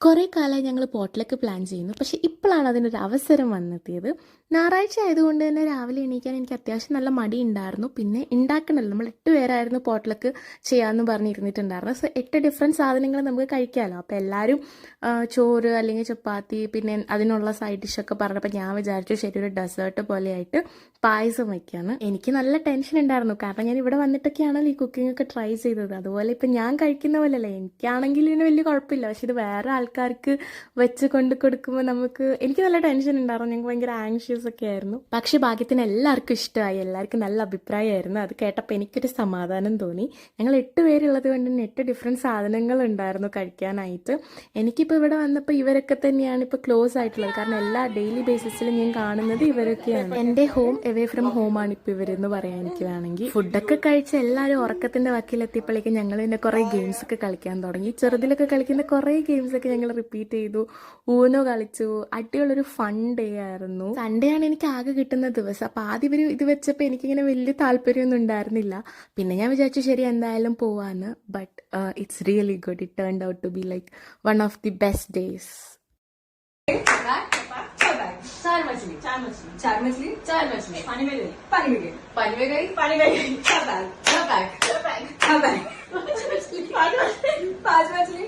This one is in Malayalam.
കുറേ കാലമായി ഞങ്ങൾ പോട്ട്ലക്ക് പ്ലാൻ ചെയ്യുന്നു. പക്ഷേ ഇപ്പോഴാണ് അതിനൊരു അവസരം വന്നെത്തിയത്. ഞായറാഴ്ച ആയതുകൊണ്ട് തന്നെ രാവിലെ എണീക്കാൻ എനിക്ക് അത്യാവശ്യം നല്ല മടി ഉണ്ടായിരുന്നു. പിന്നെ ഉണ്ടാക്കണമല്ലോ, നമ്മൾ 8 പേരായിരുന്നു പോട്ട്ലക്ക് ചെയ്യാമെന്ന് പറഞ്ഞിരുന്നിട്ടുണ്ടായിരുന്നു. സോ 8 ഡിഫറെൻറ്റ് സാധനങ്ങൾ നമുക്ക് കഴിക്കാമല്ലോ. അപ്പോൾ എല്ലാവരും ചോറ് അല്ലെങ്കിൽ ചപ്പാത്തി പിന്നെ അതിനുള്ള സൈഡ് ഡിഷൊക്കെ പറഞ്ഞപ്പോൾ ഞാൻ വിചാരിച്ചു ശരി ഒരു ഡെസേർട്ട് പോലെയായിട്ട് പായസം വയ്ക്കാന്ന്. എനിക്ക് നല്ല ടെൻഷൻ ഉണ്ടായിരുന്നു, കാരണം ഞാൻ ഇവിടെ വന്നിട്ടൊക്കെയാണല്ലോ ഈ കുക്കിംഗ് ഒക്കെ ട്രൈ ചെയ്തത്. അതുപോലെ ഇപ്പം ഞാൻ കഴിക്കുന്ന പോലെയല്ലേ, എനിക്കാണെങ്കിൽ ഇതിന് വലിയ കുഴപ്പമില്ല. പക്ഷെ ഇത് വേറെ ആൾക്കാർക്ക് വെച്ച് കൊണ്ട് കൊടുക്കുമ്പോൾ എനിക്ക് നല്ല ടെൻഷൻ ഉണ്ടായിരുന്നു. ഞങ്ങൾക്ക് ഭയങ്കര ആങ്ഷ്യസ് ഒക്കെ ആയിരുന്നു. പക്ഷെ ഭാഗ്യത്തിന് എല്ലാവർക്കും ഇഷ്ടമായി, എല്ലാവർക്കും നല്ല അഭിപ്രായമായിരുന്നു. അത് കേട്ടപ്പോൾ എനിക്കൊരു സമാധാനം തോന്നി. ഞങ്ങൾ 8 പേരുള്ളത് കൊണ്ട് തന്നെ 8 ഡിഫറെൻറ്റ് സാധനങ്ങൾ ഉണ്ടായിരുന്നു കഴിക്കാനായിട്ട്. എനിക്കിപ്പോൾ ഇവിടെ വന്നപ്പോൾ ഇവരൊക്കെ തന്നെയാണ് ഇപ്പോൾ ക്ലോസ് ആയിട്ടുള്ളത്, കാരണം എല്ലാ ഡെയിലി ബേസിസിലും ഞാൻ കാണുന്നത് ഇവരൊക്കെയാണ്. എൻ്റെ ഹോം എവേ ഫ്രം ഹോമാണ് ഇപ്പോൾ ഇവരെന്ന് പറയാൻ എനിക്ക് വേണമെങ്കിൽ. ഫുഡൊക്കെ കഴിച്ച് എല്ലാവരും ഉറക്കത്തിൻ്റെ വക്കിലെത്തിയപ്പോഴേക്കും ഞങ്ങൾ പിന്നെ കുറേ ഗെയിംസ് ഒക്കെ കളിക്കാൻ തുടങ്ങി. ചെറുതിലൊക്കെ കളിക്കുന്ന കുറേ ഗെയിംസൊക്കെ ഞങ്ങൾ റിപ്പീറ്റ് ചെയ്തു. ഊനോ കളിച്ചു. അടിപൊളിയൊരു ഫൺ ഡേ ആയിരുന്നു. സൺഡേ ആണ് എനിക്ക് ആകെ കിട്ടുന്ന ദിവസം. അപ്പോൾ ആദ്യം ഇവർ ഇത് വെച്ചപ്പോൾ എനിക്കിങ്ങനെ വലിയ താല്പര്യമൊന്നും ഉണ്ടായിരുന്നില്ല. പിന്നെ ഞാൻ വിചാരിച്ചു ശരി എന്തായാലും പോവാന്ന്. But it's really good. It turned out to be like one of the best days. चार मछली चार मछली चार मछली चार मछली पानी में गई पानी में गई पानी में गई पानी में गई क्या बैग क्या बैग क्या बैग क्या बैग पांच मछली पांच मछली